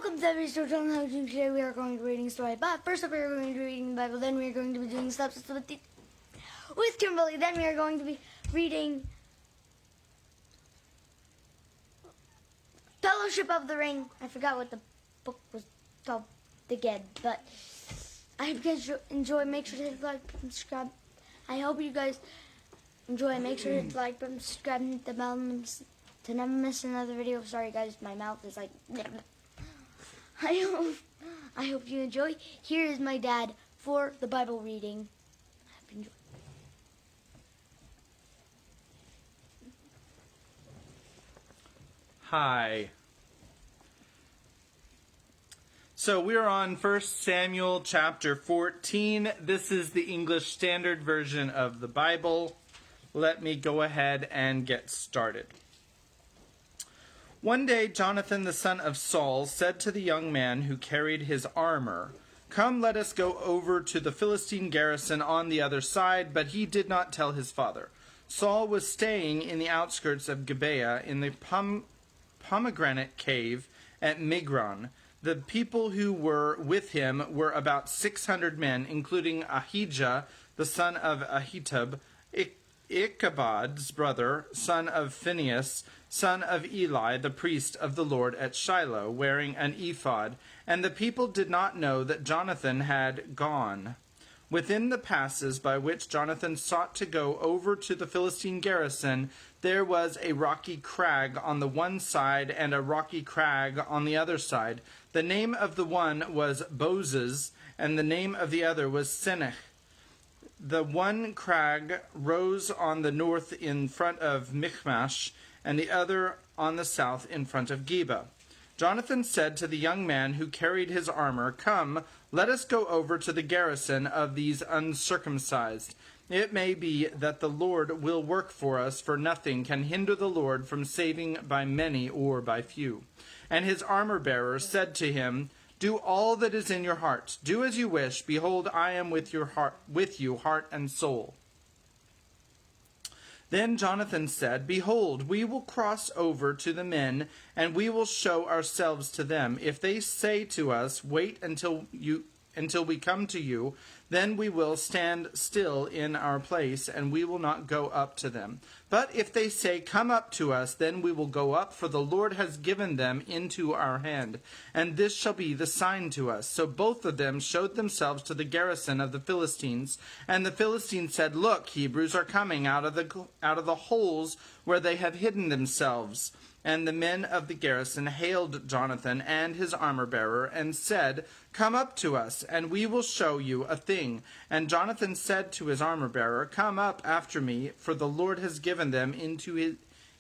Welcome to every story channel. Today we are going to be reading a story. But first up, we are going to be reading the Bible. Then we are going to be doing steps with Kimberly. Then we are going to be reading Fellowship of the Ring. I forgot what the book was called again, but I hope you guys enjoy. Make sure to hit like and subscribe. I hope you guys enjoy. Make sure to hit like button, subscribe, and hit the bell to never miss another video. Sorry guys, my mouth is like. I hope you enjoy. Here is my dad for the Bible reading. I hope you enjoy. Hi. So we are on 1 Samuel chapter 14. This is the English Standard Version of the Bible. Let me go ahead and get started. One day Jonathan the son of Saul said to the young man who carried his armor, "Come, let us go over to the Philistine garrison on the other side," but he did not tell his father. Saul was staying in the outskirts of Gibeah in the pomegranate cave at Migron. The people who were with him were about 600 men, including Ahijah, the son of Ahitub, Ichabod's brother, son of Phinehas, son of Eli, the priest of the Lord at Shiloh, wearing an ephod. And the people did not know that Jonathan had gone. Within the passes by which Jonathan sought to go over to the Philistine garrison, there was a rocky crag on the one side and a rocky crag on the other side. The name of the one was Bozez, and the name of the other was Senech. The one crag rose on the north in front of Michmash, and the other on the south in front of Geba. Jonathan said to the young man who carried his armor, "Come, let us go over to the garrison of these uncircumcised. It may be that the Lord will work for us, for nothing can hinder the Lord from saving by many or by few." And his armor-bearer said to him, "Do all that is in your heart. Do as you wish. Behold, I am with you, heart and soul." Then Jonathan said, "Behold, we will cross over to the men, and we will show ourselves to them. If they say to us, 'Wait until we come to you,' then we will stand still in our place, and we will not go up to them. But if they say, 'Come up to us,' then we will go up, for the Lord has given them into our hand. And this shall be the sign to us." So both of them showed themselves to the garrison of the Philistines. And the Philistines said, "Look, Hebrews are coming out of the holes where they have hidden themselves." And the men of the garrison hailed Jonathan and his armor-bearer and said, "Come up to us, and we will show you a thing." And Jonathan said to his armor-bearer, "Come up after me, for the Lord has given them into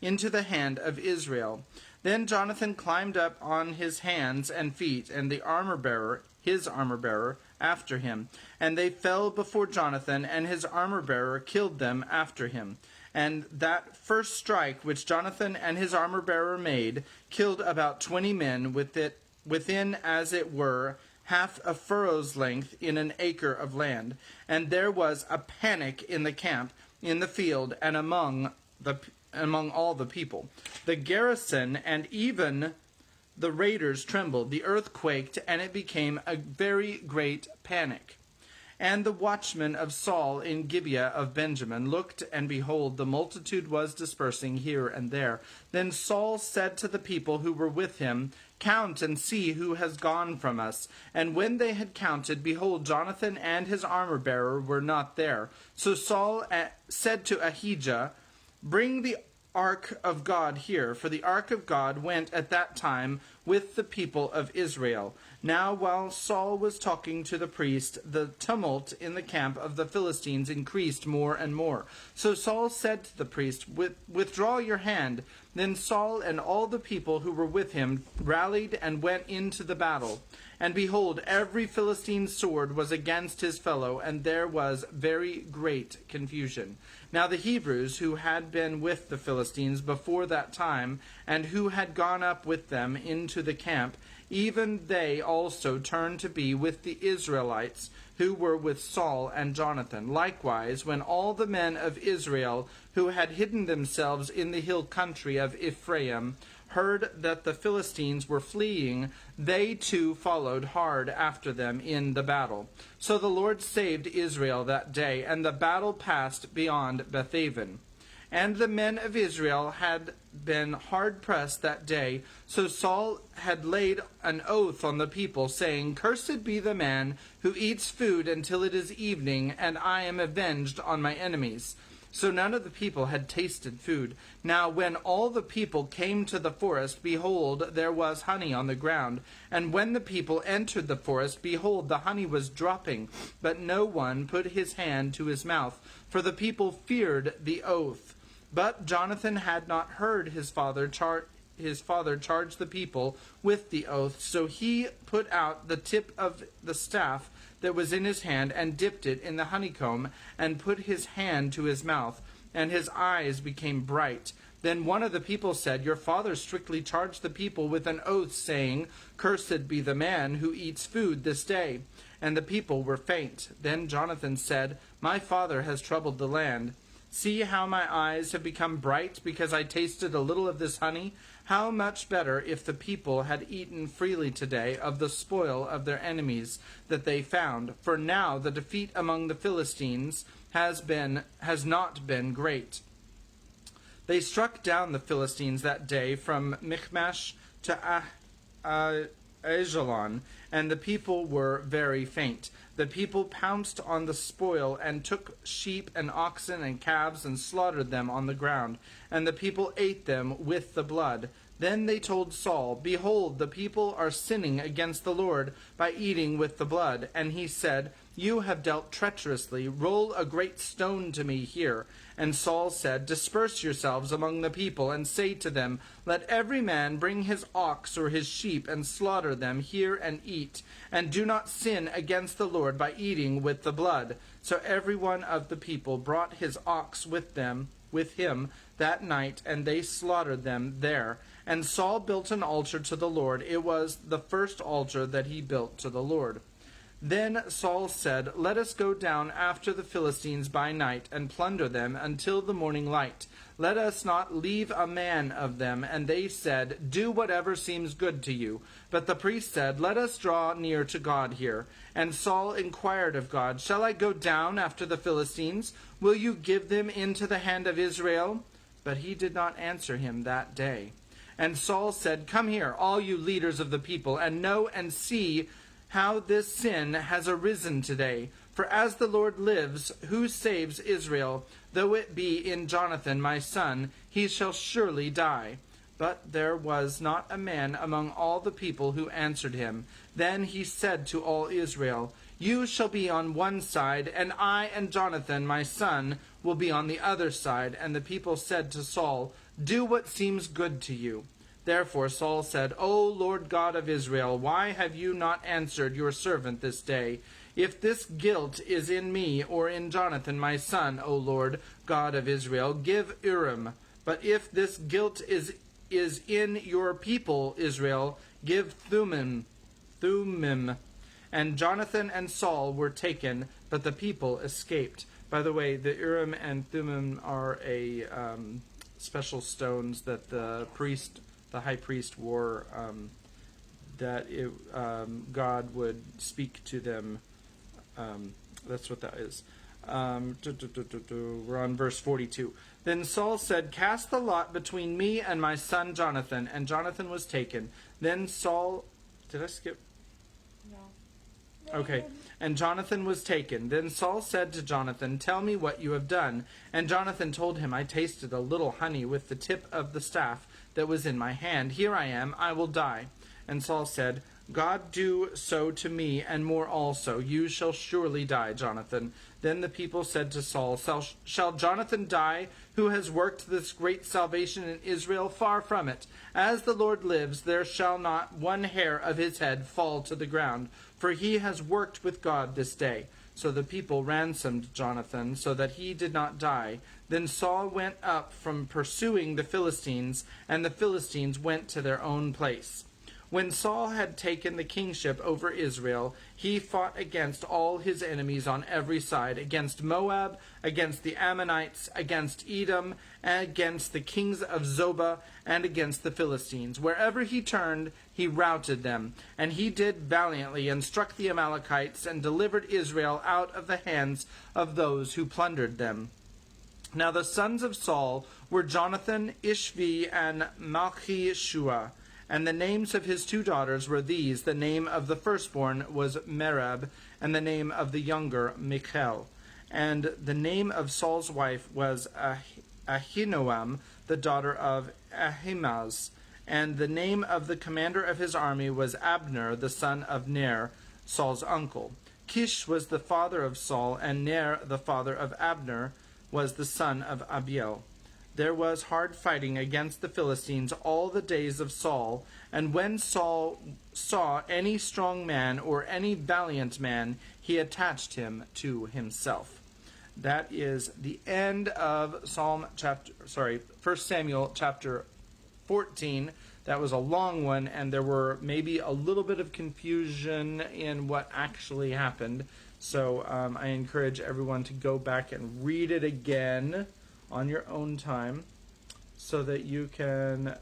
the hand of Israel." Then Jonathan climbed up on his hands and feet, and his armor-bearer, after him. And they fell before Jonathan, and his armor-bearer killed them after him. And that first strike which Jonathan and his armor-bearer made killed about 20 men within, as it were, half a furrow's length in an acre of land. And there was a panic in the camp, in the field, and among all the people. The garrison and even the raiders trembled. The earth quaked, and it became a very great panic. And the watchmen of Saul in Gibeah of Benjamin looked, and behold, the multitude was dispersing here and there. Then Saul said to the people who were with him, "Count and see who has gone from us." And when they had counted, behold, Jonathan and his armor-bearer were not there. So Saul said to Ahijah, "Bring the ark of God here," for the ark of God went at that time with the people of Israel. Now while Saul was talking to the priest, the tumult in the camp of the Philistines increased more and more. So Saul said to the priest, "Withdraw your hand." Then Saul and all the people who were with him rallied and went into the battle. And behold, every Philistine's sword was against his fellow, and there was very great confusion. Now the Hebrews, who had been with the Philistines before that time, and who had gone up with them into the camp, even they also turned to be with the Israelites, who were with Saul and Jonathan. Likewise, when all the men of Israel who had hidden themselves in the hill country of Ephraim heard that the Philistines were fleeing, they too followed hard after them in the battle. So the Lord saved Israel that day, and the battle passed beyond Bethaven. And the men of Israel had been hard pressed that day, so Saul had laid an oath on the people, saying, Cursed be the man who eats food until it is evening, and I am avenged on my enemies. So none of the people had tasted food. Now when all the people came to the forest, behold, there was honey on the ground. And when the people entered the forest, behold, the honey was dropping, but no one put his hand to his mouth, for the people feared the oath. But Jonathan had not heard his father charge the people with the oath, so he put out the tip of the staff that was in his hand, and dipped it in the honeycomb, and put his hand to his mouth, and his eyes became bright. Then one of the people said, Your father strictly charged the people with an oath, saying, Cursed be the man who eats food this day. And the people were faint. Then Jonathan said, My father has troubled the land. See how my eyes have become bright, because I tasted a little of this honey. How much better if the people had eaten freely today of the spoil of their enemies that they found. For now the defeat among the Philistines has not been great. They struck down the Philistines that day from Michmash to Ajalon, and the people were very faint. The people pounced on the spoil, and took sheep and oxen and calves, and slaughtered them on the ground, and the people ate them with the blood. Then they told Saul, Behold, the people are sinning against the Lord by eating with the blood. And he said, You have dealt treacherously. Roll a great stone to me here. And Saul said, Disperse yourselves among the people, and say to them, Let every man bring his ox or his sheep, and slaughter them here and eat. And do not sin against the Lord by eating with the blood. So every one of the people brought his ox with him that night, and they slaughtered them there. And Saul built an altar to the Lord. It was the first altar that he built to the Lord. Then Saul said, Let us go down after the Philistines by night, and plunder them until the morning light. Let us not leave a man of them. And they said, Do whatever seems good to you. But the priest said, Let us draw near to God here. And Saul inquired of God, Shall I go down after the Philistines? Will you give them into the hand of Israel? But he did not answer him that day. And Saul said, Come here, all you leaders of the people, and know and see how this sin has arisen today. For as the Lord lives, who saves Israel, though it be in Jonathan my son, he shall surely die. But there was not a man among all the people who answered him. Then he said to all Israel, You shall be on one side, and I and Jonathan my son will be on the other side. And the people said to Saul, Do what seems good to you. Therefore Saul said, O Lord God of Israel, why have you not answered your servant this day? If this guilt is in me or in Jonathan my son, O Lord God of Israel, give Urim. But if this guilt is in your people Israel, give Thummim. And Jonathan and Saul were taken, but the people escaped. By the way, the Urim and Thummim are special stones that the high priest wore, God would speak to them. That's what that is. We're on verse 42. Then Saul said, Cast the lot between me and my son Jonathan. And Jonathan was taken. Then Saul... Did I skip? Okay. And Jonathan was taken. Then Saul said to Jonathan, Tell me what you have done. And Jonathan told him, I tasted a little honey with the tip of the staff that was in my hand. Here I am, I will die. And Saul said, God do so to me, and more also. You shall surely die, Jonathan. Then the people said to Saul, Shall Jonathan die, who has worked this great salvation in Israel? Far from it. As the Lord lives, there shall not one hair of his head fall to the ground, for he has worked with God this day. So the people ransomed Jonathan, so that he did not die. Then Saul went up from pursuing the Philistines, and the Philistines went to their own place. When Saul had taken the kingship over Israel, he fought against all his enemies on every side, against Moab, against the Ammonites, against Edom, and against the kings of Zobah, and against the Philistines. Wherever he turned, he routed them. And he did valiantly, and struck the Amalekites, and delivered Israel out of the hands of those who plundered them. Now the sons of Saul were Jonathan, Ishvi, and Malchi-Shua. And the names of his 2 daughters were these. The name of the firstborn was Merab, and the name of the younger Michal. And the name of Saul's wife was Ahinoam, the daughter of Ahimaaz. And the name of the commander of his army was Abner, the son of Ner, Saul's uncle. Kish was the father of Saul, and Ner, the father of Abner, was the son of Abiel. There was hard fighting against the Philistines all the days of Saul, and when Saul saw any strong man or any valiant man, he attached him to himself. That is the end of 1 Samuel chapter 14. That was a long one, and there were maybe a little bit of confusion in what actually happened. So I encourage everyone to go back and read it again on your own time so that you can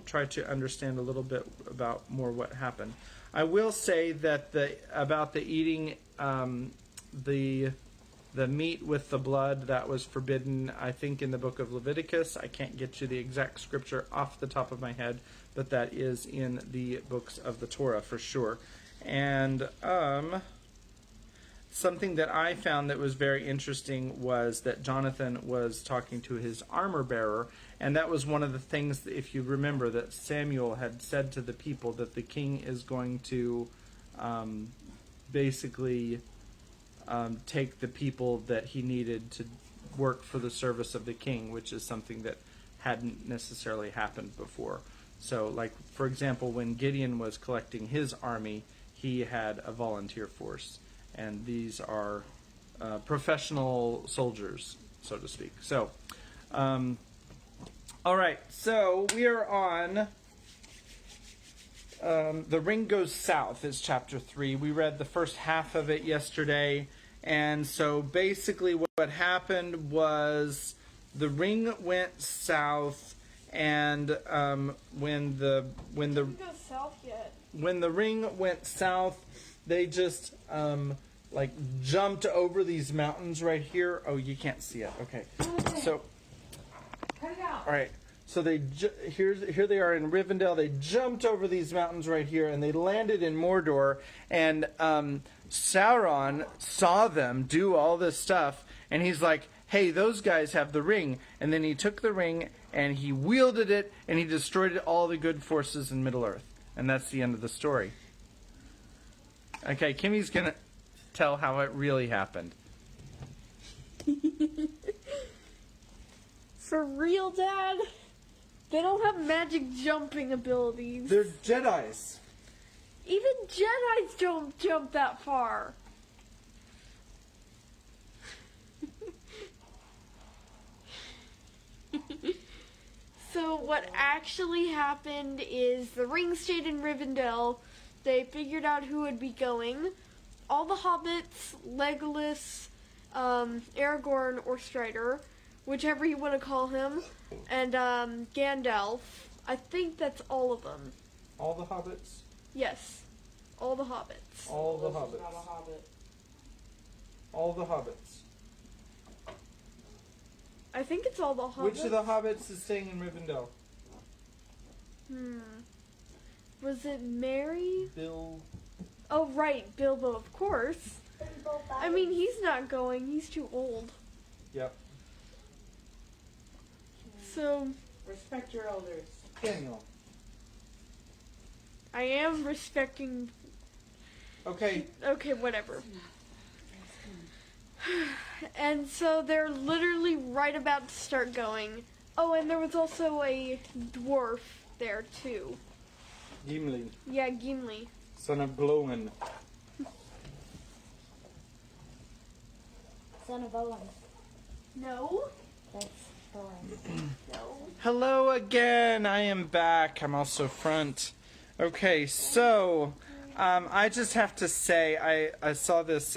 try to understand a little bit about more what happened. I will say that about the eating the meat with the blood, that was forbidden, I think, in the book of Leviticus. I can't get you the exact scripture off the top of my head, but that is in the books of the Torah for sure. And something that I found that was very interesting was that Jonathan was talking to his armor bearer, and that was one of the things, if you remember, that Samuel had said to the people, that the king is going to basically take the people that he needed to work for the service of the king, which is something that hadn't necessarily happened before. So, like, for example, when Gideon was collecting his army, he had a volunteer force. And these are professional soldiers, so to speak. So, all right. So we are on The Ring Goes South is chapter 3. We read the first half of it yesterday. And so basically what happened was the ring went south, and when the Didn't go south yet. when the ring went south, they just jumped over these mountains right here. Oh, you can't see it. Okay. So, Cut it out. all right. So here they are in Rivendell. They jumped over these mountains right here, and they landed in Mordor. And Sauron saw them do all this stuff, and he's like, "Hey, those guys have the ring." And then he took the ring and he wielded it, and he destroyed all the good forces in Middle Earth. And that's the end of the story. Okay, Kimmy's gonna tell how it really happened. For real, Dad? They don't have magic jumping abilities. They're Jedis. Even Jedis don't jump that far. So what actually happened is the ring stayed in Rivendell. They figured out who would be going. All the hobbits, Legolas, Aragorn, or Strider, whichever you want to call him, and Gandalf. I think that's all of them. All the hobbits? Yes, all the hobbits. All the Not a hobbits. hobbit. All the hobbits. I think it's all the hobbits. Which of the hobbits is staying in Rivendell? Was it Mary? Bill. Oh, right, Bilbo, of course. I mean, he's not going. He's too old. Yep. So, Respect your elders. Daniel. I am respecting... Okay. Okay, whatever. And so they're literally right about to start going. Oh, and there was also a dwarf there, too. Gimli, Yeah, Gimli. son of Glóin. Son of Owen. No? That's Hello again. I am back. I'm also front. Okay, so I just have to say I saw this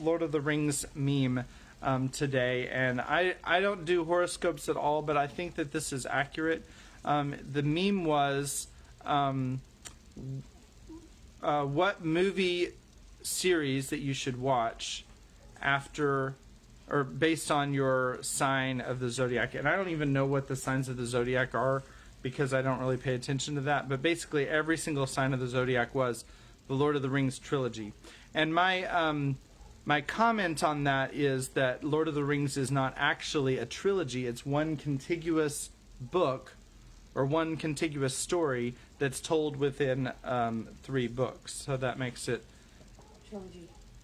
Lord of the Rings meme today, and I don't do horoscopes at all, but I think that this is accurate. The meme was what movie series that you should watch after or based on your sign of the zodiac. And I don't even know what the signs of the zodiac are because I don't really pay attention to that. But basically every single sign of the zodiac was the Lord of the Rings trilogy. And my comment on that is that Lord of the Rings is not actually a trilogy. It's one contiguous book or one contiguous story that's told within 3 books. So that makes it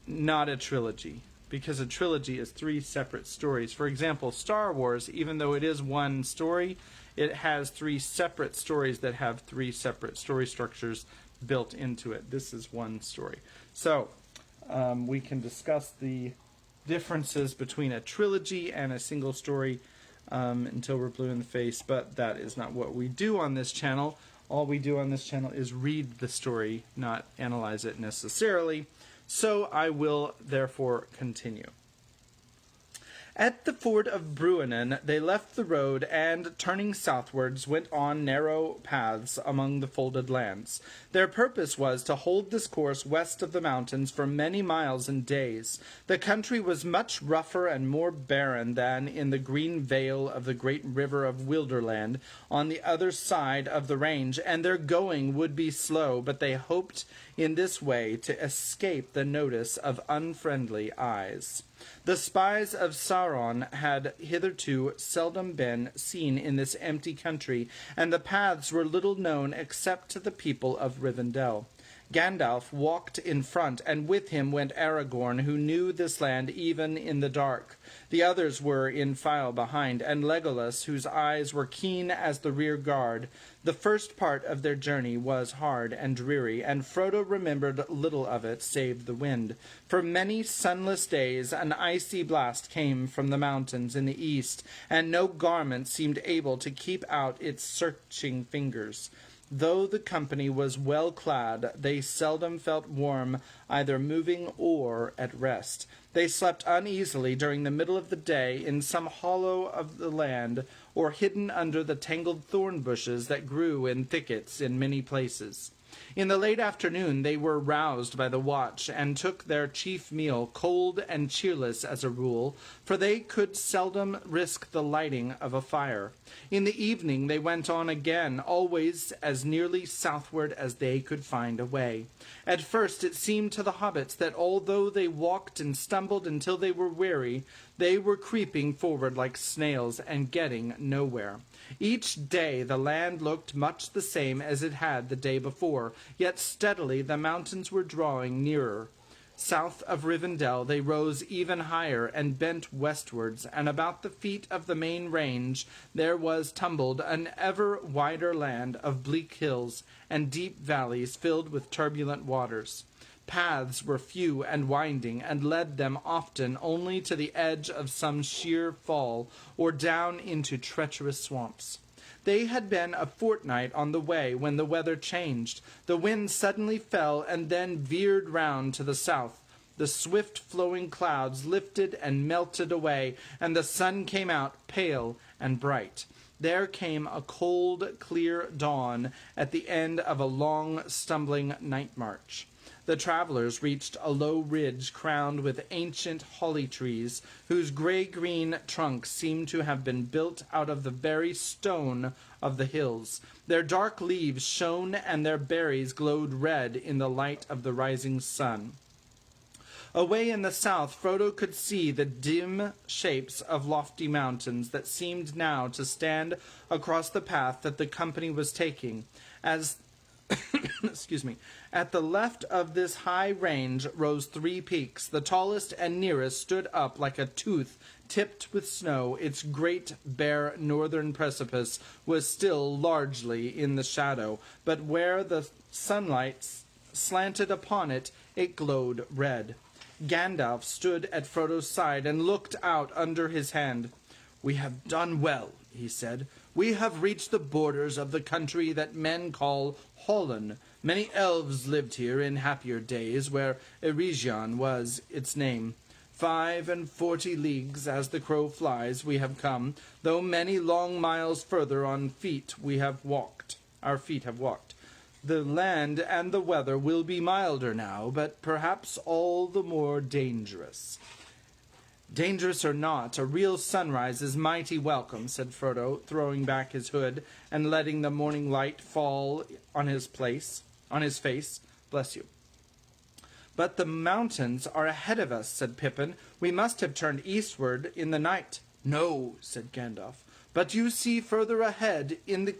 not a trilogy, because a trilogy is 3 separate stories. For example, Star Wars, even though it is one story, it has 3 separate stories that have 3 separate story structures built into it. This is one story. So we can discuss the differences between a trilogy and a single story until we're blue in the face, but that is not what we do on this channel. All we do on this channel is read the story, not analyze it necessarily. So I will therefore continue. At the ford of Bruinen, they left the road and, turning southwards, went on narrow paths among the folded lands. Their purpose was to hold this course west of the mountains for many miles and days. The country was much rougher and more barren than in the green vale of the great river of Wilderland on the other side of the range, and their going would be slow, but they hoped in this way to escape the notice of unfriendly eyes. The spies of Sauron had hitherto seldom been seen in this empty country, and the paths were little known except to the people of Rivendell. Gandalf walked in front, and with him went Aragorn, who knew this land even in the dark. The others were in file behind, and Legolas, whose eyes were keen as the rear guard. The first part of their journey was hard and dreary, and Frodo remembered little of it save the wind. For many sunless days an icy blast came from the mountains in the east, and no garment seemed able to keep out its searching fingers. Though the company was well clad, they seldom felt warm, either moving or at rest. They slept uneasily during the middle of the day in some hollow of the land, or hidden under the tangled thorn bushes that grew in thickets in many places. In the late afternoon they were roused by the watch, and took their chief meal, cold and cheerless as a rule, for they could seldom risk the lighting of a fire. In the evening they went on again, always as nearly southward as they could find a way. At first it seemed to the hobbits that although they walked and stumbled until they were weary, they were creeping forward like snails and getting nowhere. Each day the land looked much the same as it had the day before, yet steadily the mountains were drawing nearer. South of Rivendell they rose even higher and bent westwards, and about the feet of the main range there was tumbled an ever wider land of bleak hills and deep valleys filled with turbulent waters. Paths were few and winding, and led them often only to the edge of some sheer fall, or down into treacherous swamps. They had been a fortnight on the way when the weather changed. The wind suddenly fell and then veered round to the south. The swift-flowing clouds lifted and melted away, and the sun came out pale and bright. There came a cold, clear dawn at the end of a long, stumbling night march. The travelers reached a low ridge crowned with ancient holly trees, whose gray-green trunks seemed to have been built out of the very stone of the hills. Their dark leaves shone, and their berries glowed red in the light of the rising sun. Away in the south, Frodo could see the dim shapes of lofty mountains that seemed now to stand across the path that the company was taking. As excuse me. At the left of this high range rose 3 peaks. The tallest and nearest stood up like a tooth tipped with snow. Its great, bare northern precipice was still largely in the shadow, but where the sunlight slanted upon it, it glowed red. Gandalf stood at Frodo's side and looked out under his hand. "We have done well," he said. "We have reached the borders of the country that men call Holland. Many elves lived here in happier days, where Eregion was its name. 45 leagues as the crow flies we have come, though many long miles further on feet we have walked. Our feet have walked. The land and the weather will be milder now, but perhaps all the more dangerous." "Dangerous or not, a real sunrise is mighty welcome," said Frodo, throwing back his hood and letting the morning light fall on his face. "Bless you." "But the mountains are ahead of us," said Pippin. "We must have turned eastward in the night." "No," said Gandalf, but you see further ahead in the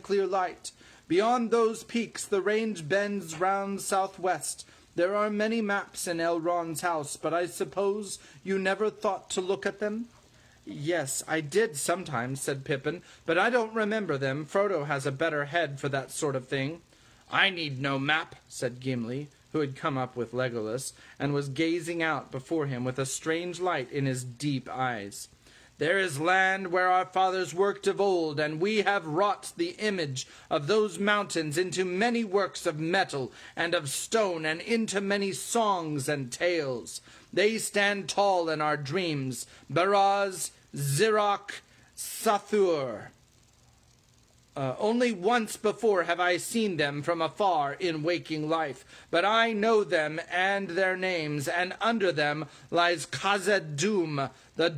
clear light. Beyond those peaks the range bends round southwest. There are many maps in Elrond's house, but I suppose you never thought to look at them?" "Yes, I did sometimes," said Pippin, "but I don't remember them. Frodo has a better head for that sort of thing." "I need no map," said Gimli, who had come up with Legolas, and was gazing out before him with a strange light in his deep eyes. "There is land where our fathers worked of old, and we have wrought the image of those mountains into many works of metal and of stone, and into many songs and tales. They stand tall in our dreams, Baraz, Zirok, Sathur. Only once before have I seen them from afar in waking life, but I know them and their names, and under them lies Khazad-dûm, the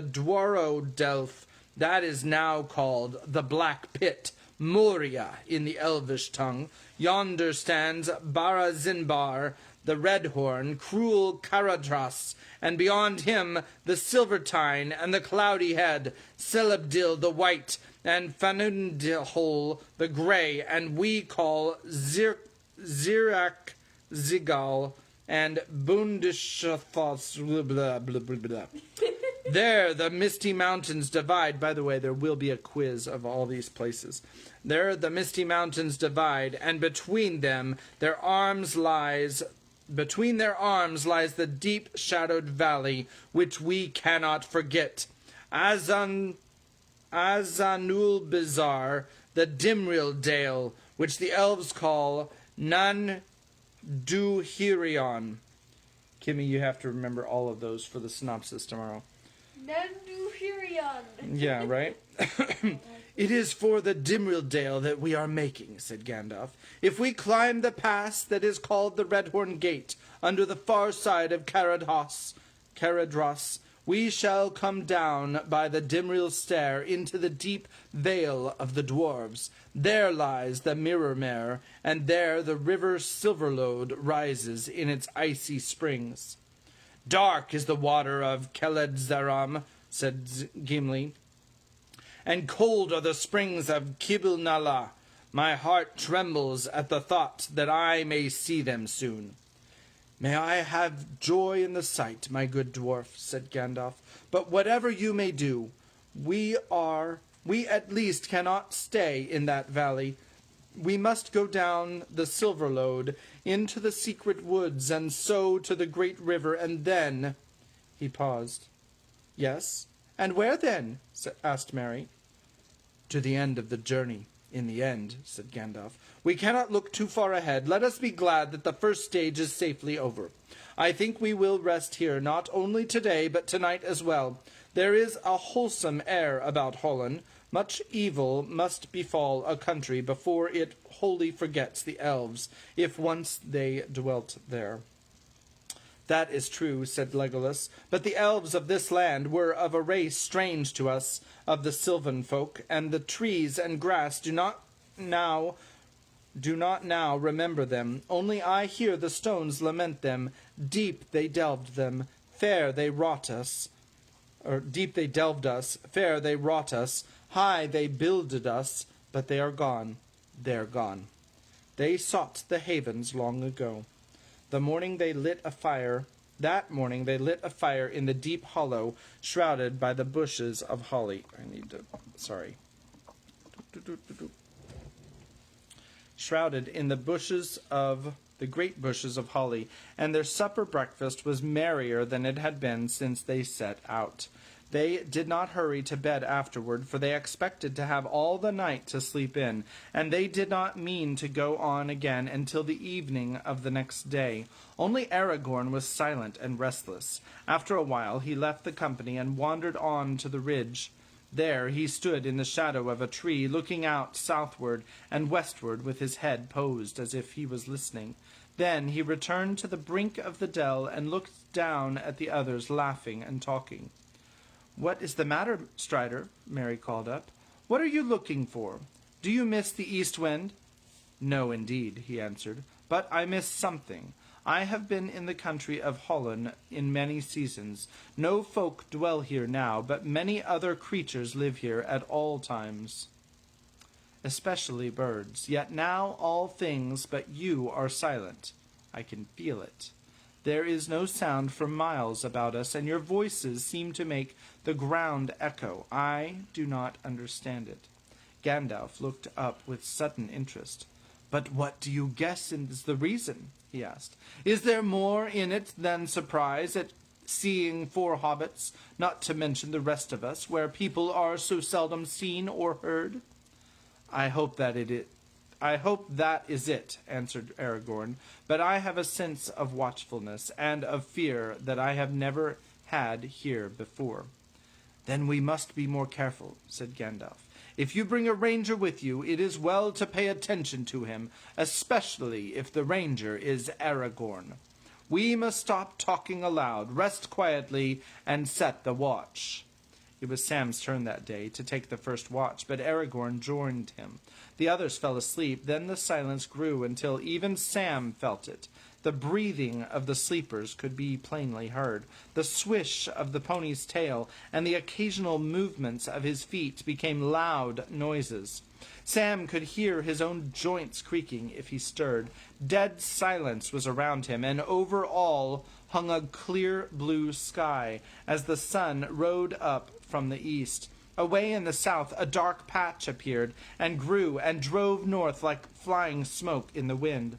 Dwarodelf, that is now called the Black Pit, Moria in the Elvish tongue. Yonder stands Barazinbar, the Redhorn, cruel Caradhras, and beyond him the Silvertine and the Cloudy Head, Celebdil the White, and Fanundihol the Grey, and we call Zirak Zigal, and Bundishathos, blah, blah, blah, blah. There the misty mountains divide. By the way, there will be a quiz of all these places. There the misty mountains divide, and between their arms lies the deep shadowed valley, which we cannot forget. Azanul Bizar, the Dimril Dale, which the elves call Nan Duhirion. Kimmy, you have to remember all of those for the synopsis tomorrow. Nanduhirion. Yeah, right? "It is for the Dimril Dale that we are making," said Gandalf. "If we climb the pass that is called the Redhorn Gate, under the far side of Caradhras, we shall come down by the Dimril Stair into the deep vale of the dwarves. There lies the Mirror-Mare, and there the river Silverlode rises in its icy springs." "Dark is the water of Keled-Zaram," said Gimli, "and cold are the springs of Kibul-Nala. My heart trembles at the thought that I may see them soon." "May I have joy in the sight, my good dwarf," said Gandalf. "But whatever you may do, we at least cannot stay in that valley. We must go down the Silverlode into the secret woods, and so to the great river, and then—" He paused. "Yes, and where then?" asked Merry. "To the end of the journey. In the end," said Gandalf. "We cannot look too far ahead. Let us be glad that the first stage is safely over. I think we will rest here, not only today, but tonight as well. There is a wholesome air about Holland. Much evil must befall a country before it wholly forgets the elves, if once they dwelt there." "That is true," said Legolas, "but the elves of this land were of a race strange to us of the sylvan folk, and the trees and grass do not now remember them. Only I hear the stones lament them. Deep they delved us, fair they wrought us. High they builded us, but they are gone. They're gone. They sought the havens long ago. That morning they lit a fire in the deep hollow, shrouded by the bushes of holly. Shrouded in the bushes of the great bushes of holly, and their supper breakfast was merrier than it had been since they set out. They did not hurry to bed afterward, for they expected to have all the night to sleep in, and they did not mean to go on again until the evening of the next day. Only Aragorn was silent and restless. After a while he left the company and wandered on to the ridge. There he stood in the shadow of a tree, looking out southward and westward with his head posed as if he was listening. Then he returned to the brink of the dell and looked down at the others laughing and talking. "What is the matter, Strider?" Merry called up. "What are you looking for? Do you miss the east wind?" "No, indeed," he answered, "but I miss something. I have been in the country of Holland in many seasons. No folk dwell here now, but many other creatures live here at all times, especially birds. Yet now all things but you are silent. I can feel it. There is no sound for miles about us, and your voices seem to make the ground echo. I do not understand it." Gandalf looked up with sudden interest. "But what do you guess is the reason?" he asked. "Is there more in it than surprise at seeing 4 hobbits, not to mention the rest of us, where people are so seldom seen or heard?" I hope that is it," answered Aragorn, "but I have a sense of watchfulness and of fear that I have never had here before." "Then we must be more careful," said Gandalf. "If you bring a ranger with you, it is well to pay attention to him, especially if the ranger is Aragorn. We must stop talking aloud, rest quietly, and set the watch." It was Sam's turn that day to take the first watch, but Aragorn joined him. The others fell asleep. Then the silence grew until even Sam felt it. The breathing of the sleepers could be plainly heard. The swish of the pony's tail and the occasional movements of his feet became loud noises. Sam could hear his own joints creaking if he stirred. Dead silence was around him, and over all hung a clear blue sky as the sun rode up from the east. Away in the south a dark patch appeared and grew and drove north like flying smoke in the wind.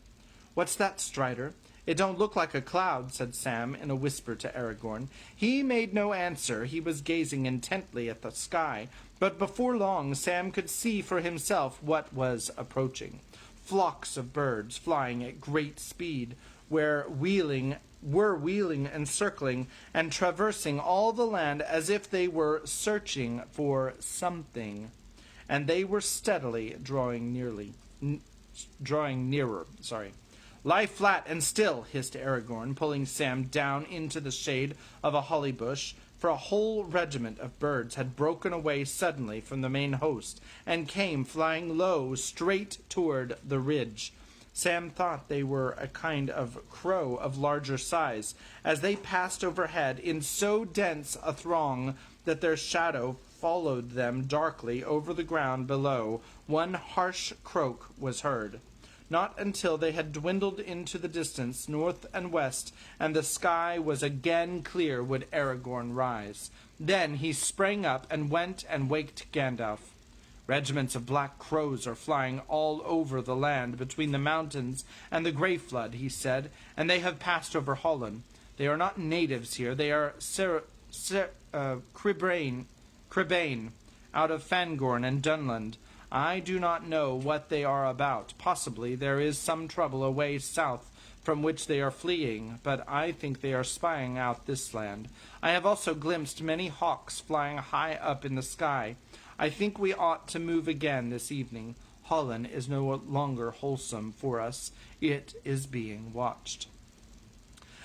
"What's that, Strider? It don't look like a cloud," said Sam in a whisper to Aragorn. He made no answer. He was gazing intently at the sky, but before long Sam could see for himself what was approaching. Flocks of birds flying at great speed were wheeling and circling and traversing all the land as if they were searching for something, and they were steadily drawing nearer. "Lie flat and still," hissed Aragorn, pulling Sam down into the shade of a holly bush, for a whole regiment of birds had broken away suddenly from the main host and came flying low straight toward the ridge. Sam thought they were a kind of crow of larger size, as they passed overhead in so dense a throng that their shadow followed them darkly over the ground below. One harsh croak was heard. Not until they had dwindled into the distance, north and west, and the sky was again clear would Aragorn rise. Then he sprang up and went and waked Gandalf. "Regiments of black crows are flying all over the land between the mountains and the Grey Flood," he said, "and they have passed over Holland. They are not natives here. They are Cribbane, out of Fangorn and Dunland. I do not know what they are about. Possibly there is some trouble away south from which they are fleeing, but I think they are spying out this land. I have also glimpsed many hawks flying high up in the sky. I think we ought to move again this evening. Holland is no longer wholesome for us. It is being watched."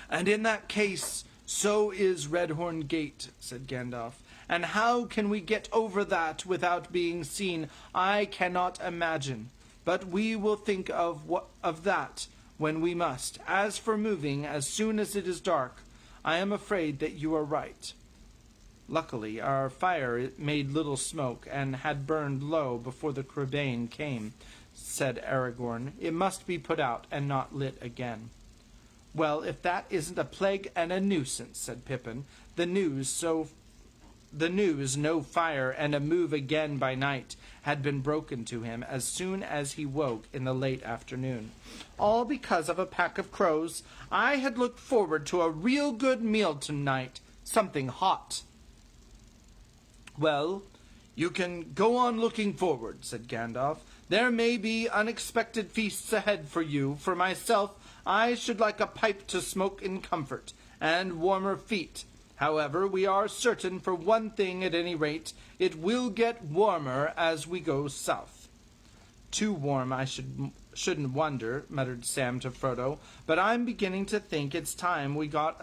"And in that case, so is Redhorn Gate," said Gandalf. "And how can we get over that without being seen? I cannot imagine. But we will think of that when we must. As for moving as soon as it is dark, I am afraid that you are right. Luckily, our fire made little smoke and had burned low before the Cribbane came," said Aragorn. "It must be put out and not lit again." "Well, if that isn't a plague and a nuisance," said Pippin. "The news so the news no fire and a move again by night had been broken to him as soon as he woke in the late afternoon. All because of a pack of crows. I had looked forward to a real good meal tonight, something hot. Well, you can go on looking forward, said Gandalf. There may be unexpected feasts ahead for you. For myself, I should like a pipe to smoke in comfort, and warmer feet. However, we are certain for one thing at any rate, it will get warmer as we go south. Too warm, I shouldn't wonder, muttered Sam to Frodo, but I'm beginning to think it's time we got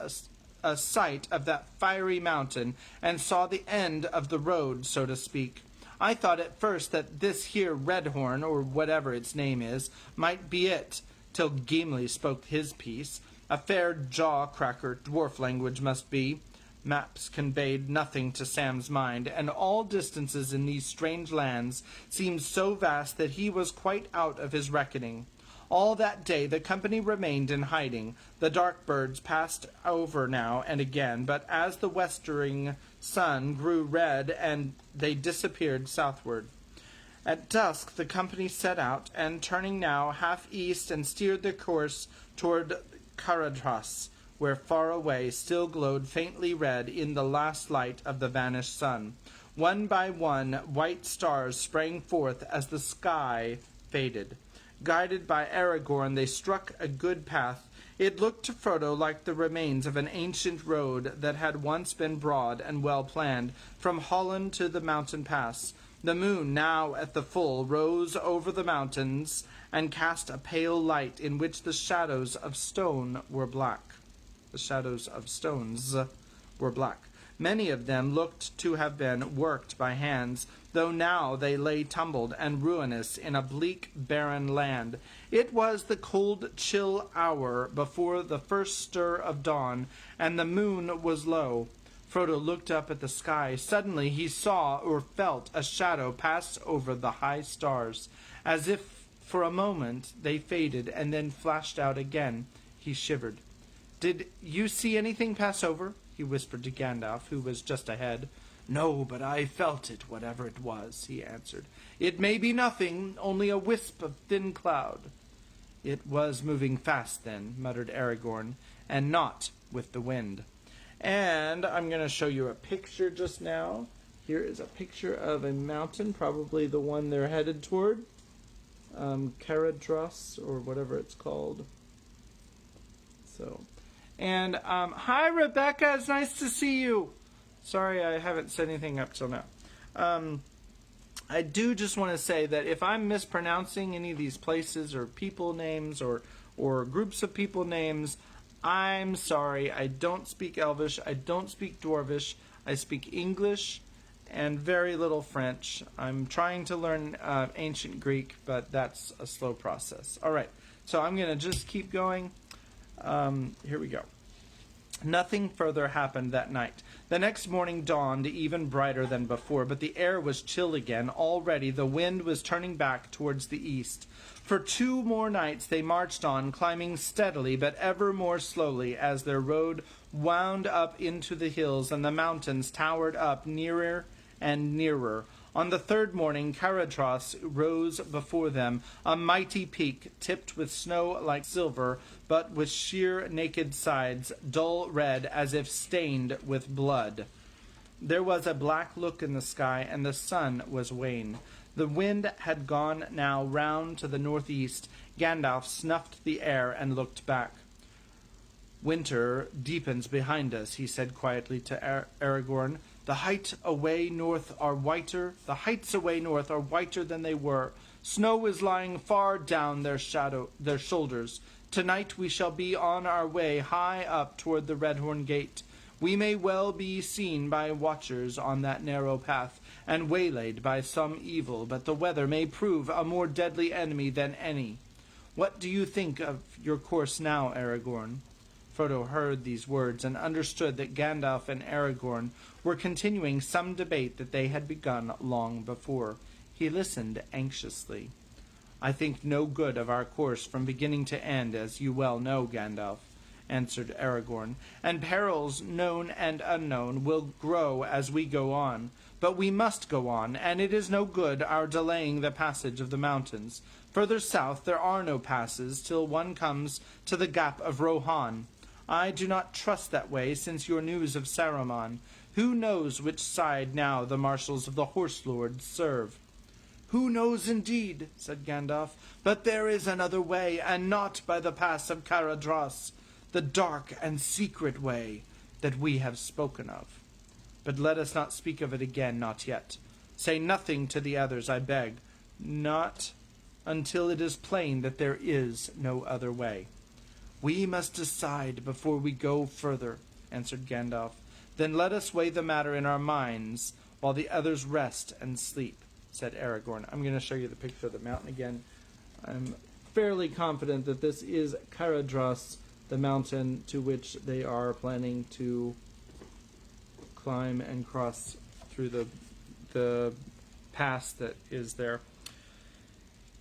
a sight of that fiery mountain and saw the end of the road, so to speak. I thought at first that this here Redhorn, or whatever its name is, might be it, till Gimli spoke his piece. A fair jaw-cracker, dwarf language must be. Maps conveyed nothing to Sam's mind, and all distances in these strange lands seemed so vast that he was quite out of his reckoning. All that day the company remained in hiding. The dark birds passed over now and again, but as the westering sun grew red and they disappeared southward. At dusk the company set out, and turning now half east and steered their course toward Caradhras, where far away still glowed faintly red in the last light of the vanished sun. One by one white stars sprang forth as the sky faded. Guided by Aragorn, they struck a good path. It looked to Frodo like the remains of an ancient road that had once been broad and well planned, from Holland to the mountain pass. The moon, now at the full, rose over the mountains and cast a pale light in which the shadows of stone were black. The shadows of stones were black. Many of them looked to have been worked by hands, though now they lay tumbled and ruinous in a bleak, barren land. It was the cold, chill hour before the first stir of dawn, and the moon was low. Frodo looked up at the sky. Suddenly he saw or felt a shadow pass over the high stars. As if for a moment they faded and then flashed out again. He shivered. "Did you see anything pass over?" he whispered to Gandalf, who was just ahead. "No, but I felt it, whatever it was," he answered. "It may be nothing, only a wisp of thin cloud." "It was moving fast, then," muttered Aragorn, "and not with the wind." And I'm going to show you a picture just now. Here is a picture of a mountain, probably the one they're headed toward. Caradhras, or whatever it's called. So... And, hi, Rebecca. It's nice to see you. Sorry I haven't said anything up till now. I do just want to say that if I'm mispronouncing any of these places or people names or groups of people names, I'm sorry. I don't speak Elvish. I don't speak Dwarvish. I speak English and very little French. I'm trying to learn ancient Greek, but that's a slow process. All right. So I'm going to just keep going. Here we go. Nothing further happened that night. The next morning dawned even brighter than before, but the air was chill again. Already the wind was turning back towards the east. For 2 more nights they marched on, climbing steadily but ever more slowly as their road wound up into the hills and the mountains towered up nearer and nearer. On the 3rd morning, Caradhras rose before them, a mighty peak, tipped with snow like silver, but with sheer naked sides, dull red as if stained with blood. There was a black look in the sky, and the sun was wane. The wind had gone now round to the northeast. Gandalf snuffed the air and looked back. "Winter deepens behind us," he said quietly to Aragorn. The heights away north are whiter than they were. Snow is lying far down their shoulders. Tonight we shall be on our way high up toward the Redhorn Gate. We may well be seen by watchers on that narrow path, and waylaid by some evil, but the weather may prove a more deadly enemy than any. What do you think of your course now, Aragorn?" Frodo heard these words and understood that Gandalf and Aragorn were continuing some debate that they had begun long before. He listened anxiously. "I think no good of our course from beginning to end, as you well know, Gandalf. answered Aragorn, and perils known and unknown will grow as we go on. But we must go on, and it is no good our delaying the passage of the mountains. Further south there are no passes till one comes to the gap of Rohan. I do not trust that way since your news of Saruman. Who knows which side now the marshals of the Horse Lords serve? Who knows indeed, said Gandalf, but there is another way, and not by the pass of Caradros, the dark and secret way that we have spoken of. But let us not speak of it again, not yet. Say nothing to the others, I beg, not until it is plain that there is no other way. We must decide before we go further, answered Gandalf. Then let us weigh the matter in our minds while the others rest and sleep, said Aragorn. I'm going to show you the picture of the mountain again. I'm fairly confident that this is Caradros, the mountain to which they are planning to climb and cross through the pass that is there.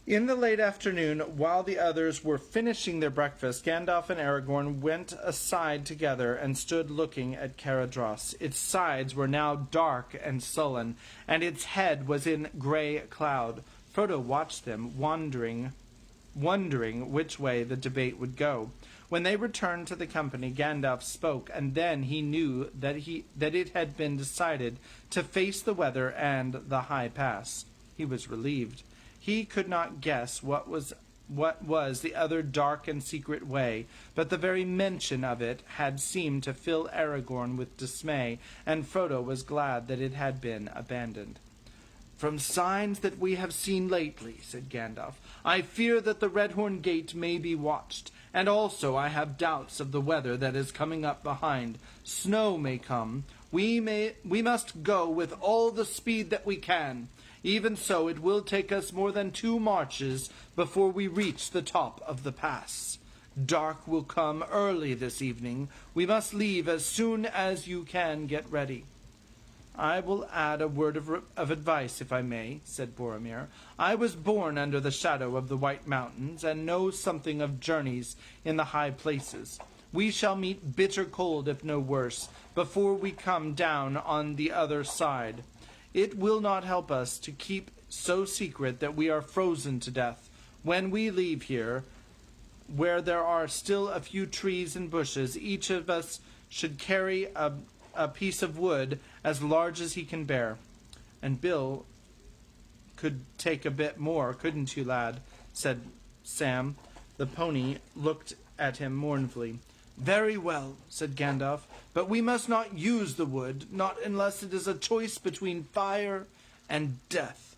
In the late afternoon, while the others were finishing their breakfast, Gandalf and Aragorn went aside together and stood looking at Caradros. Its sides were now dark and sullen, and its head was in grey cloud. Frodo watched them, wondering which way the debate would go. When they returned to the company, Gandalf spoke, and then he knew that it had been decided to face the weather and the high pass. He was relieved. He could not guess what was the other dark and secret way, but the very mention of it had seemed to fill Aragorn with dismay, and Frodo was glad that it had been abandoned. From signs that we have seen lately, said Gandalf, I fear that the Redhorn Gate may be watched, and also I have doubts of the weather that is coming up behind. Snow may come. We must go with all the speed that we can. Even so, it will take us more than 2 marches before we reach the top of the pass. Dark will come early this evening. We must leave as soon as you can get ready. I will add a word of advice, if I may, said Boromir. I was born under the shadow of the White Mountains, and know something of journeys in the high places. We shall meet bitter cold, if no worse, before we come down on the other side. It will not help us to keep so secret that we are frozen to death. When we leave here, where there are still a few trees and bushes, each of us should carry a piece of wood as large as he can bear. And Bill could take a bit more, couldn't you, lad? Said Sam. The pony looked at him mournfully. Very well, said Gandalf, but we must not use the wood, not unless it is a choice between fire and death.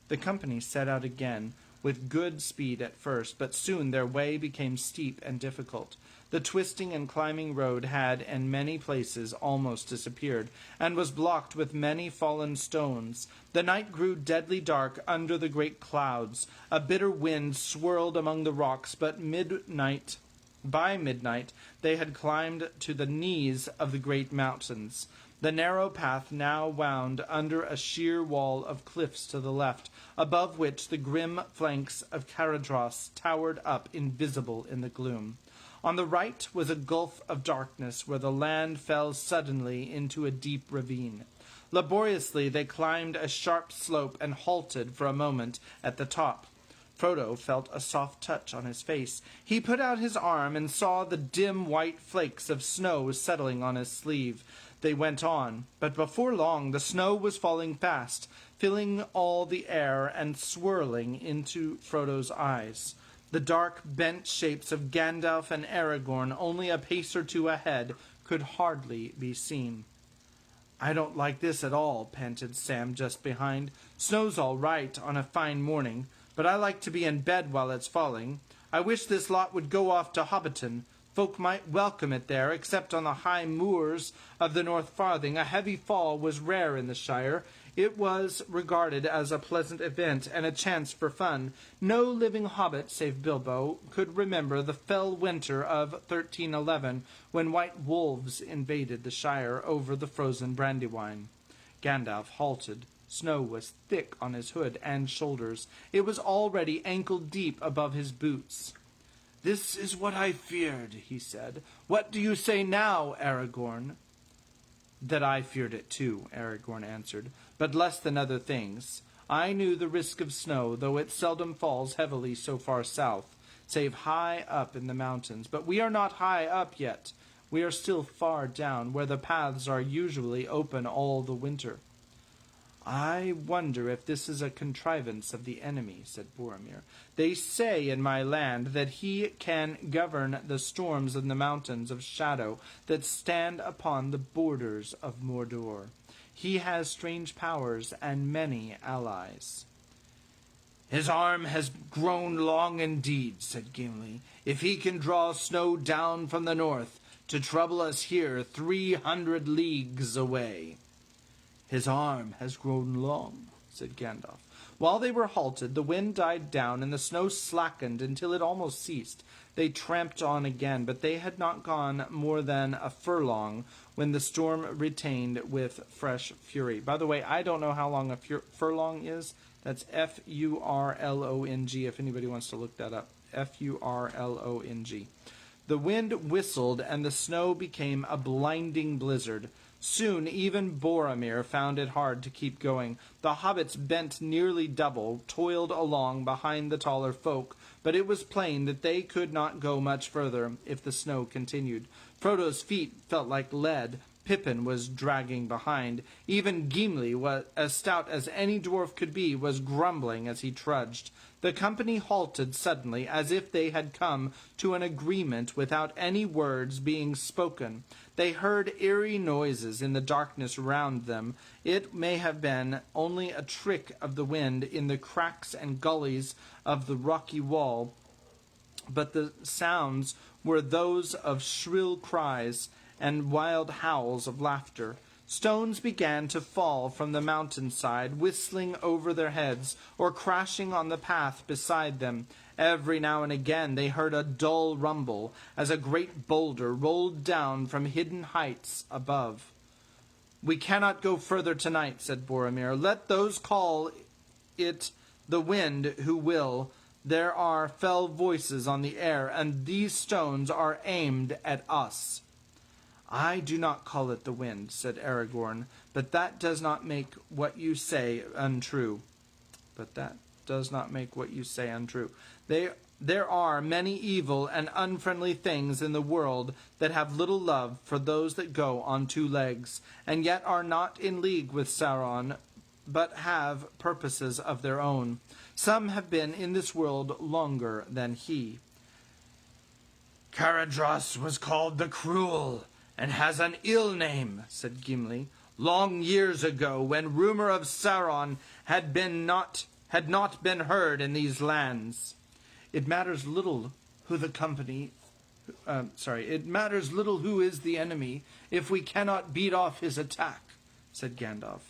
The company set out again, with good speed at first, but soon their way became steep and difficult. The twisting and climbing road had, in many places, almost disappeared, and was blocked with many fallen stones. The night grew deadly dark under the great clouds. A bitter wind swirled among the rocks, but by midnight, they had climbed to the knees of the great mountains. The narrow path now wound under a sheer wall of cliffs to the left, above which the grim flanks of Caradros towered up invisible in the gloom. On the right was a gulf of darkness where the land fell suddenly into a deep ravine. Laboriously they climbed a sharp slope and halted for a moment at the top. Frodo felt a soft touch on his face. He put out his arm and saw the dim white flakes of snow settling on his sleeve. They went on, but before long the snow was falling fast, filling all the air and swirling into Frodo's eyes. The dark, bent shapes of Gandalf and Aragorn, only a pace or two ahead, could hardly be seen. I don't like this at all, panted Sam just behind. Snow's all right on a fine morning, but I like to be in bed while it's falling. I wish this lot would go off to Hobbiton. Folk might welcome it there, except on the high moors of the North Farthing. A heavy fall was rare in the Shire. It was regarded as a pleasant event and a chance for fun. No living hobbit, save Bilbo, could remember the fell winter of 1311, when white wolves invaded the Shire over the frozen Brandywine. Gandalf halted. Snow was thick on his hood and shoulders. It was already ankle-deep above his boots. "This is what I feared," he said. "What do you say now, Aragorn?" "That I feared it too," Aragorn answered, "but less than other things. I knew the risk of snow, though it seldom falls heavily so far south, save high up in the mountains. But we are not high up yet. We are still far down, where the paths are usually open all the winter." "I wonder if this is a contrivance of the enemy," said Boromir. "They say in my land that he can govern the storms in the mountains of shadow that stand upon the borders of Mordor. He has strange powers and many allies." "His arm has grown long indeed," said Gimli, "if he can draw snow down from the north to trouble us here 300 leagues away." "His arm has grown long," said Gandalf. While they were halted, the wind died down and the snow slackened until it almost ceased. They tramped on again, but they had not gone more than a furlong when the storm retained with fresh fury. By the way, I don't know how long a furlong is. That's Furlong, if anybody wants to look that up. Furlong. The wind whistled and the snow became a blinding blizzard. Soon even Boromir found it hard to keep going. The hobbits, bent nearly double, toiled along behind the taller folk, but it was plain that they could not go much further if the snow continued. Frodo's feet felt like lead. Pippin was dragging behind. Even Gimli, as stout as any dwarf could be, was grumbling as he trudged. The company halted suddenly, as if they had come to an agreement without any words being spoken. They heard eerie noises in the darkness round them. It may have been only a trick of the wind in the cracks and gullies of the rocky wall, but the sounds were those of shrill cries and wild howls of laughter. Stones began to fall from the mountainside, whistling over their heads or crashing on the path beside them. Every now and again they heard a dull rumble as a great boulder rolled down from hidden heights above. "We cannot go further tonight," said Boromir. "Let those call it the wind who will. There are fell voices on the air, and these stones are aimed at us." "I do not call it the wind," said Aragorn, "but that does not make what you say untrue. There are many evil and unfriendly things in the world that have little love for those that go on two legs, and yet are not in league with Sauron, but have purposes of their own. Some have been in this world longer than he." "Caradros was called the Cruel, and has an ill name," said Gimli. "Long years ago, when rumor of Sauron had not been heard in these lands." It matters little who is the enemy if we cannot beat off his attack," said Gandalf.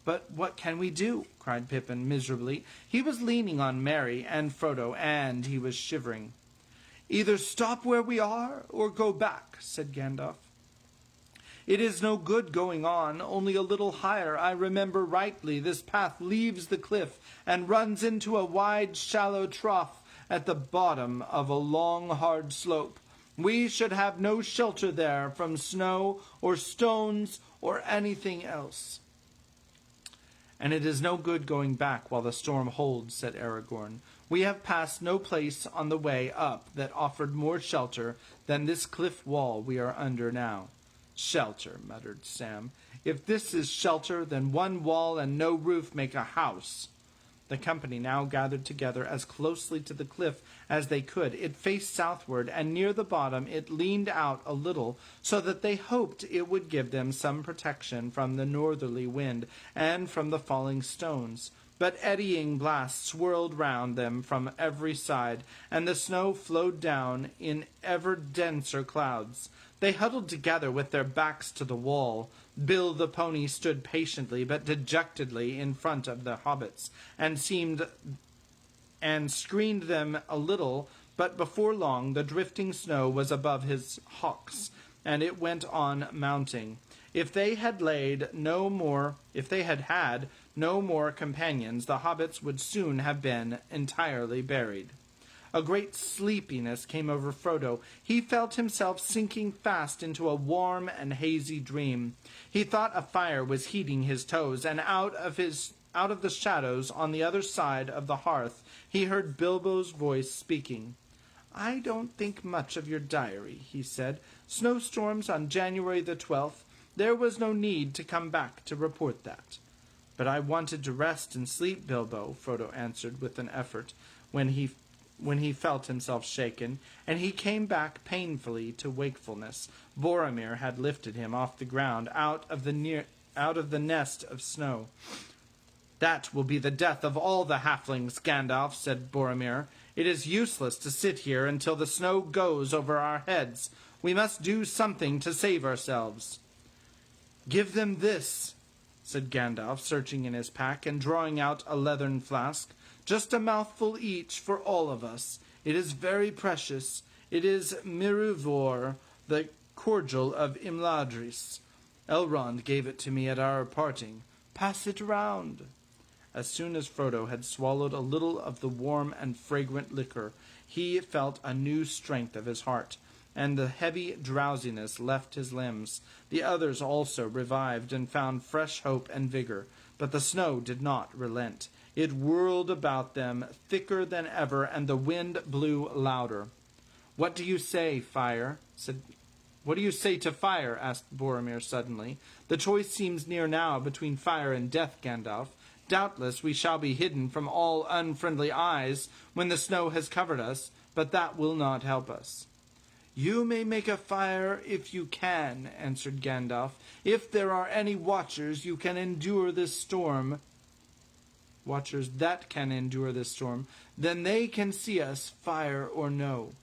"But what can we do?" cried Pippin miserably. He was leaning on Merry and Frodo, and he was shivering. "Either stop where we are, or go back," said Gandalf. "It is no good going on, only a little higher. I remember rightly, this path leaves the cliff and runs into a wide, shallow trough at the bottom of a long, hard slope. We should have no shelter there from snow or stones or anything else." "And it is no good going back while the storm holds," said Aragorn. "We have passed no place on the way up that offered more shelter than this cliff wall we are under now." "Shelter," muttered Sam. "If this is shelter, then one wall and no roof make a house." The company now gathered together as closely to the cliff as they could. It faced southward, and near the bottom it leaned out a little, so that they hoped it would give them some protection from the northerly wind and from the falling stones. But eddying blasts swirled round them from every side, and the snow flowed down in ever denser clouds. They huddled together with their backs to the wall. Bill the pony stood patiently but dejectedly in front of the hobbits, and screened them a little, but before long the drifting snow was above his hocks, and it went on mounting. If they had had no more companions, the hobbits would soon have been entirely buried. A great sleepiness came over Frodo. He felt himself sinking fast into a warm and hazy dream. He thought a fire was heating his toes, and out of the shadows on the other side of the hearth he heard Bilbo's voice speaking. "I don't think much of your diary," he said. "Snowstorms on January the 12th. There was no need to come back to report that." "But I wanted to rest and sleep, Bilbo," Frodo answered with an effort, when he felt himself shaken, and he came back painfully to wakefulness. Boromir had lifted him off the ground, out of the nest of snow. "That will be the death of all the halflings, Gandalf," said Boromir. "It is useless to sit here until the snow goes over our heads. We must do something to save ourselves." "Give them this," said Gandalf, searching in his pack and drawing out a leathern flask. "Just a mouthful each for all of us. It is very precious. It is Miruvor, the cordial of Imladris. Elrond gave it to me at our parting. Pass it round." As soon as Frodo had swallowed a little of the warm and fragrant liquor, he felt a new strength of his heart, and the heavy drowsiness left his limbs. The others also revived and found fresh hope and vigor, but the snow did not relent. It whirled about them, thicker than ever, and the wind blew louder. "What do you say, fire?" "What do you say to fire?" asked Boromir suddenly. "The choice seems near now between fire and death, Gandalf. Doubtless we shall be hidden from all unfriendly eyes when the snow has covered us, but that will not help us." "You may make a fire if you can," answered Gandalf. "If there are any watchers you can endure this storm, watchers that can endure this storm, then they can see us, fire or no."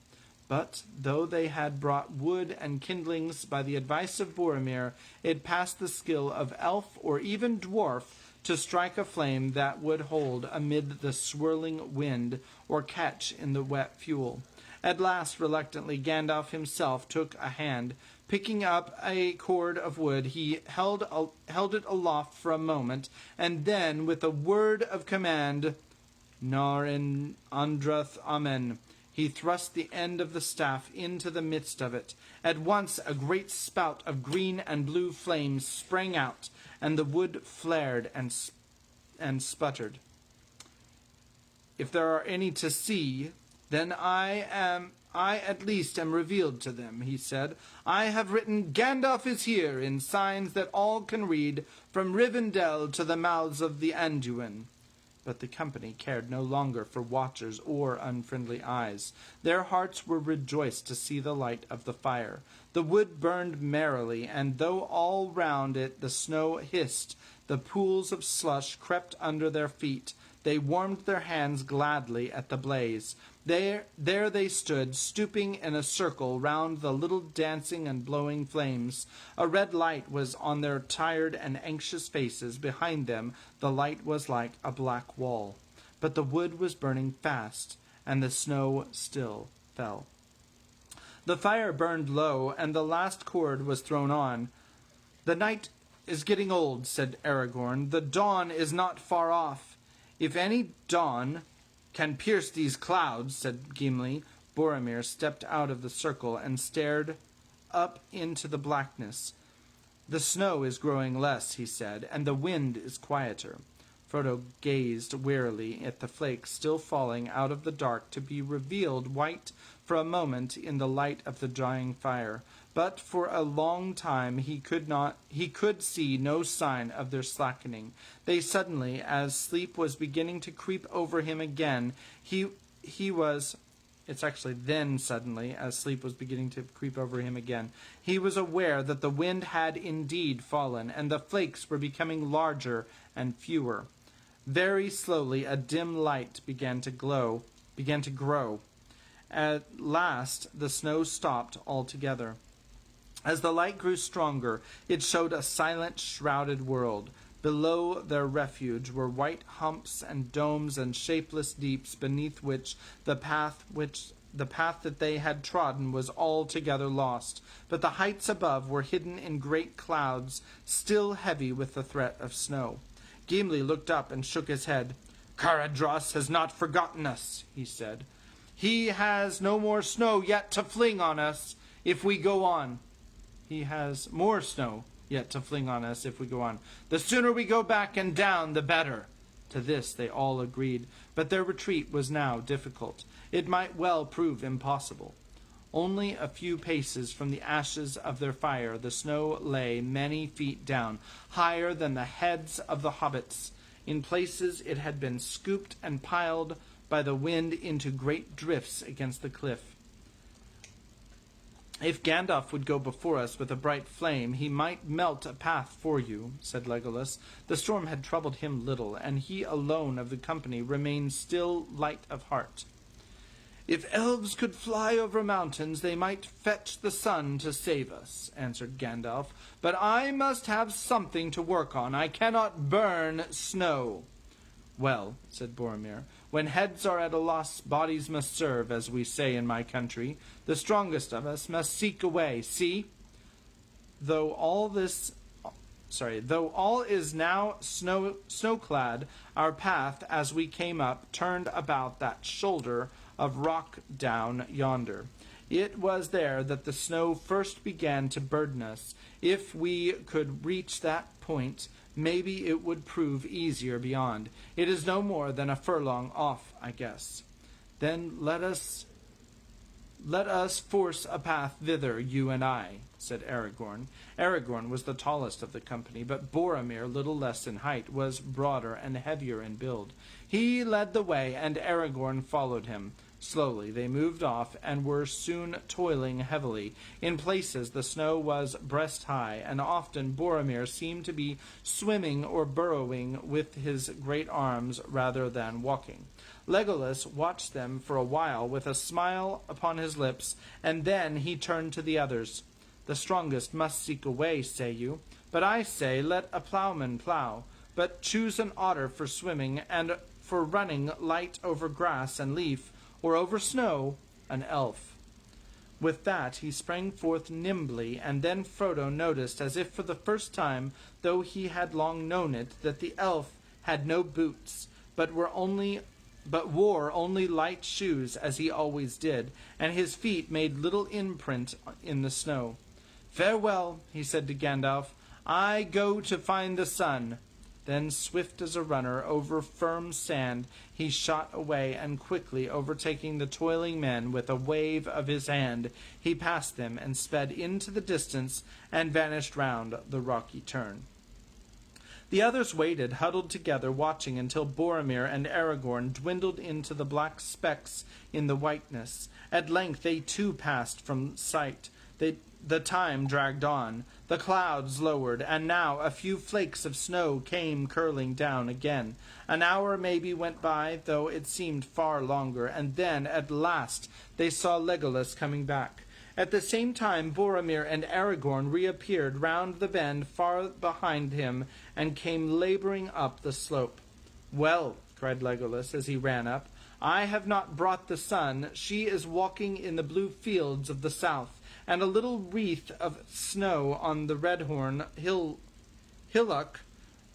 But though they had brought wood and kindlings by the advice of Boromir, it passed the skill of elf or even dwarf to strike a flame that would hold amid the swirling wind or catch in the wet fuel. At last, reluctantly, Gandalf himself took a hand. Picking up a cord of wood, he held it aloft for a moment, and then, with a word of command, "Nar in Andrath Amen," he thrust the end of the staff into the midst of it. At once a great spout of green and blue flames sprang out, and the wood flared and sputtered. "If there are any to see, then I at least am revealed to them," he said. "I have written 'Gandalf is here' in signs that all can read, from Rivendell to the mouths of the Anduin." But the company cared no longer for watchers or unfriendly eyes. Their hearts were rejoiced to see the light of the fire. The wood burned merrily, and though all round it the snow hissed, the pools of slush crept under their feet. They warmed their hands gladly at the blaze. There they stood, stooping in a circle round the little dancing and blowing flames. A red light was on their tired and anxious faces. Behind them the light was like a black wall. But the wood was burning fast, and the snow still fell. The fire burned low, and the last cord was thrown on. "The night is getting old," said Aragorn. "The dawn is not far off." "If any dawn can pierce these clouds," said Gimli. Boromir stepped out of the circle and stared up into the blackness. "The snow is growing less," he said, "and the wind is quieter." Frodo gazed wearily at the flakes still falling out of the dark, to be revealed white for a moment in the light of the dying fire. But for a long time he could see no sign of their slackening. They suddenly, as sleep was beginning to creep over him again, then suddenly, as sleep was beginning to creep over him again, he was aware that the wind had indeed fallen, and the flakes were becoming larger and fewer. Very slowly a dim light began to grow. At last the snow stopped altogether. As the light grew stronger, it showed a silent, shrouded world. Below their refuge were white humps and domes and shapeless deeps, beneath which the path that they had trodden was altogether lost. But the heights above were hidden in great clouds, still heavy with the threat of snow. Gimli looked up and shook his head. "Caradros has not forgotten us," he said. He has no more snow yet to fling on us if we go on. He has more snow yet to fling on us if we go on. The sooner we go back and down, the better. To this they all agreed, but their retreat was now difficult. It might well prove impossible. Only a few paces from the ashes of their fire, the snow lay many feet down, higher than the heads of the hobbits. In places it had been scooped and piled by the wind into great drifts against the cliff. If Gandalf would go before us with a bright flame, he might melt a path for you, said Legolas. The storm had troubled him little, and he alone of the company remained still light of heart. If elves could fly over mountains, they might fetch the sun to save us, answered Gandalf. But I must have something to work on. I cannot burn snow. Well, said Boromir, when heads are at a loss, bodies must serve, as we say in my country. The strongest of us must seek a way. See, though all is now snow-clad, our path, as we came up, turned about that shoulder of rock down yonder. It was there that the snow first began to burden us. If we could reach that point, maybe it would prove easier beyond. It is no more than a furlong off, I guess. Then let us force a path thither, you and I, said Aragorn. Aragorn was the tallest of the company, but Boromir, little less in height, was broader and heavier in build. He led the way, and Aragorn followed him. Slowly they moved off, and were soon toiling heavily. In places the snow was breast-high, and often Boromir seemed to be swimming or burrowing with his great arms rather than walking. Legolas watched them for a while with a smile upon his lips, and then he turned to the others. The strongest must seek a way, say you? But I say, let a plowman plow. But choose an otter for swimming, and for running light over grass and leaf, or over snow, an elf. With that he sprang forth nimbly, and then Frodo noticed, as if for the first time, though he had long known it, that the elf had no boots, but wore only light shoes, as he always did, and his feet made little imprint in the snow. Farewell, he said to Gandalf. I go to find the sun. Then, swift as a runner over firm sand, he shot away, and quickly overtaking the toiling men with a wave of his hand, he passed them and sped into the distance and vanished round the rocky turn. The others waited, huddled together, watching until Boromir and Aragorn dwindled into the black specks in the whiteness. At length they too passed from sight. The time dragged on. The clouds lowered, and now a few flakes of snow came curling down again. An hour maybe went by, though it seemed far longer, and then at last they saw Legolas coming back. At the same time Boromir and Aragorn reappeared round the bend far behind him, and came labouring up the slope. Well, cried Legolas as he ran up, I have not brought the sun. She is walking in the blue fields of the south, and a little wreath of snow on the Redhorn hillock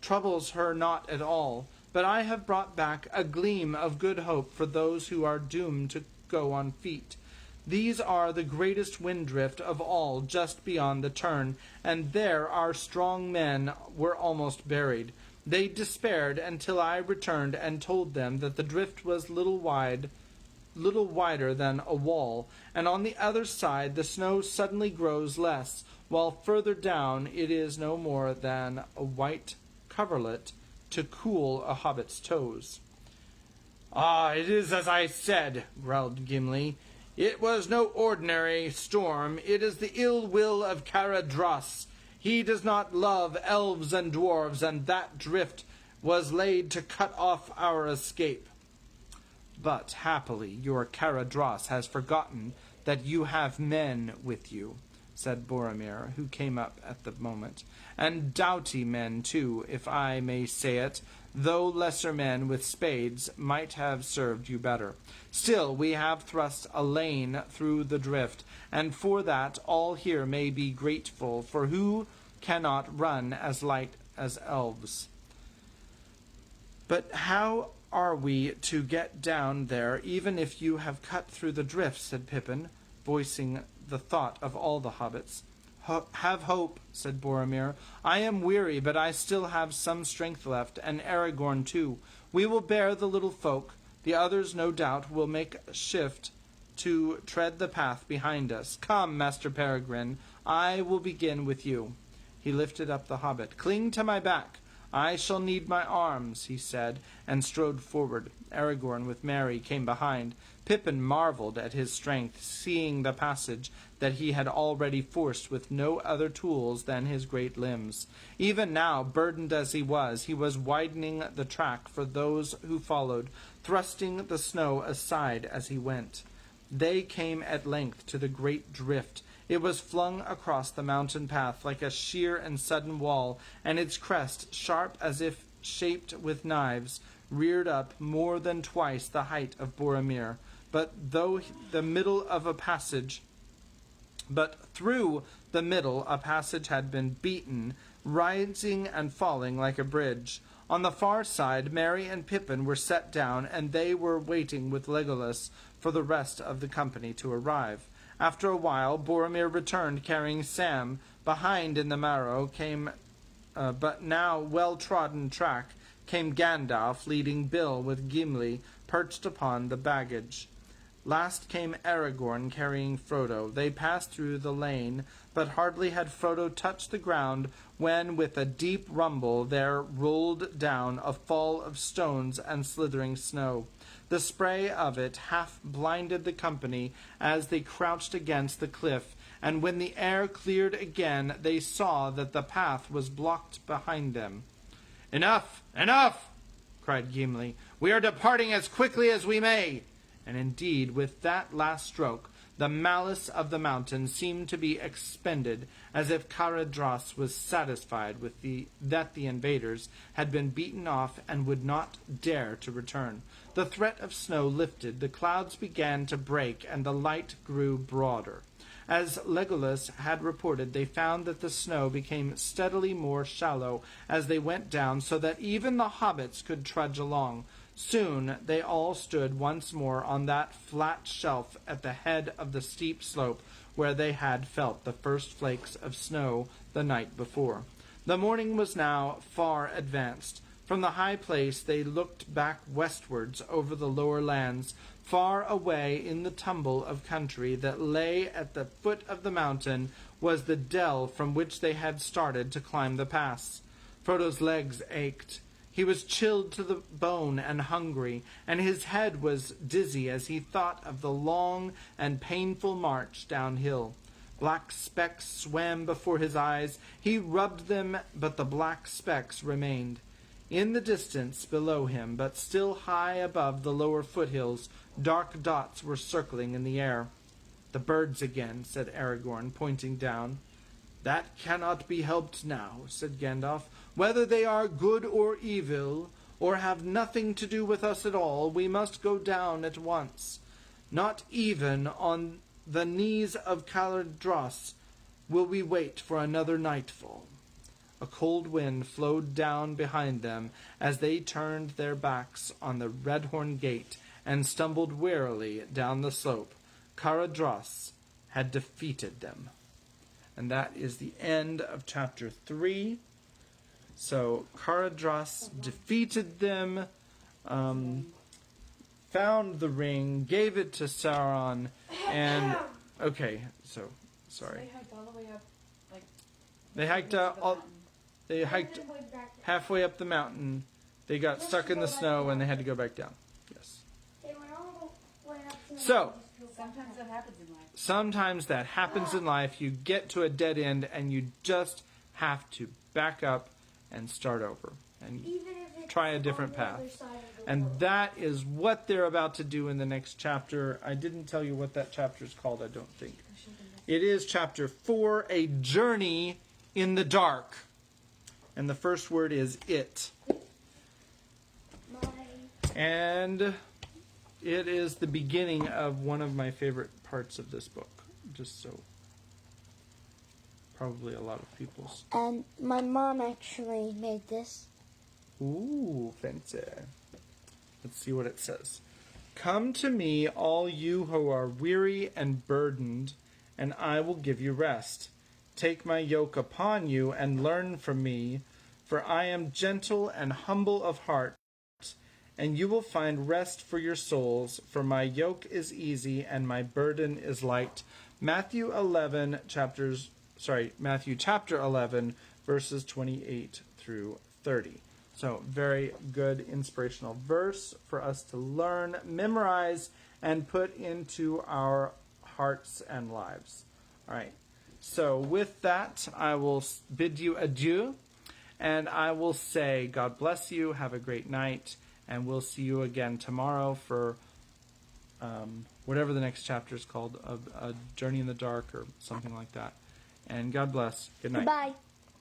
troubles her not at all. But I have brought back a gleam of good hope for those who are doomed to go on feet. These are the greatest wind-drift of all just beyond the turn, and there our strong men were almost buried. They despaired until I returned and told them that the drift was little wider than a wall, and on the other side the snow suddenly grows less, while further down it is no more than a white coverlet to cool a hobbit's toes. Ah, it is as I said, growled Gimli. It was no ordinary storm. It is the ill will of Caradhras. He does not love elves and dwarves, and that drift was laid to cut off our escape. But happily your Caradhras has forgotten that you have men with you, said Boromir, who came up at the moment, and doughty men too, if I may say it, though lesser men with spades might have served you better. Still, we have thrust a lane through the drift, and for that all here may be grateful, for who cannot run as light as elves? But how are we to get down there, even if you have cut through the drift?" said Pippin, voicing the thought of all the hobbits. "Have hope," said Boromir. "I am weary, but I still have some strength left, and Aragorn too. We will bear the little folk. The others, no doubt, will make shift to tread the path behind us. Come, Master Peregrine, I will begin with you." He lifted up the hobbit. "Cling to my back. I shall need my arms," he said, and strode forward. Aragorn with Merry came behind. Pippin marveled at his strength, seeing the passage that he had already forced with no other tools than his great limbs. Even now, burdened as he was widening the track for those who followed, thrusting the snow aside as he went. They came at length to the great drift. It was flung across the mountain path like a sheer and sudden wall, and its crest, sharp as if shaped with knives, reared up more than twice the height of Boromir. But through the middle a passage had been beaten, rising and falling like a bridge. On the far side, Merry and Pippin were set down, and they were waiting with Legolas for the rest of the company to arrive. After a while, Boromir returned, carrying Sam. Behind in the narrow, but now well-trodden track, came Gandalf, leading Bill with Gimli perched upon the baggage. Last came Aragorn, carrying Frodo. They passed through the lane, but hardly had Frodo touched the ground when, with a deep rumble, there rolled down a fall of stones and slithering snow. The spray of it half blinded the company as they crouched against the cliff, and when the air cleared again, they saw that the path was blocked behind them. "Enough! Enough!" cried Gimli. "We are departing as quickly as we may." And indeed, with that last stroke, the malice of the mountain seemed to be expended, as if Caradros was satisfied with that the invaders had been beaten off and would not dare to return. The threat of snow lifted, the clouds began to break, and the light grew broader. As Legolas had reported, they found that the snow became steadily more shallow as they went down, so that even the hobbits could trudge along. Soon they all stood once more on that flat shelf at the head of the steep slope where they had felt the first flakes of snow the night before. The morning was now far advanced. From the high place they looked back westwards over the lower lands. Far away in the tumble of country that lay at the foot of the mountain was the dell from which they had started to climb the pass. Frodo's legs ached. He was chilled to the bone and hungry, and his head was dizzy as he thought of the long and painful march downhill. Black specks swam before his eyes. He rubbed them, but the black specks remained. In the distance below him, but still high above the lower foothills, dark dots were circling in the air. "The birds again," said Aragorn, pointing down. "That cannot be helped now," said Gandalf. "Whether they are good or evil, or have nothing to do with us at all, we must go down at once. Not even on the knees of Caladros will we wait for another nightfall." A cold wind flowed down behind them as they turned their backs on the Redhorn Gate and stumbled wearily down the slope. Caradros had defeated them. And that is the end of chapter 3. So Caradros defeated them, found the ring, gave it to Sauron, and okay, so sorry. They hiked all the way up, like They hiked halfway up the mountain. They got stuck in the snow and they had to go back down. Yes. So sometimes that happens in life. sometimes that happens in life. You get to a dead end and you just have to back up and start over and try a different path. And that is what they're about to do in the next chapter. I didn't tell you what that chapter is called, I don't think. It is chapter 4, A Journey in the Dark. And the first word is it. And it is the beginning of one of my favorite parts of this book. Just so probably a lot of people's. And my mom actually made this. Ooh, fancy. Let's see what it says. Come to me, all you who are weary and burdened, and I will give you rest. Take my yoke upon you and learn from me, for I am gentle and humble of heart, and you will find rest for your souls, for my yoke is easy and my burden is light. Matthew chapter 11, verses 28 through 30. So, very good inspirational verse for us to learn, memorize, and put into our hearts and lives. All right. So, with that, I will bid you adieu, and I will say, God bless you, have a great night, and we'll see you again tomorrow for whatever the next chapter is called, a Journey in the Dark or something like that. And God bless. Good night. Goodbye.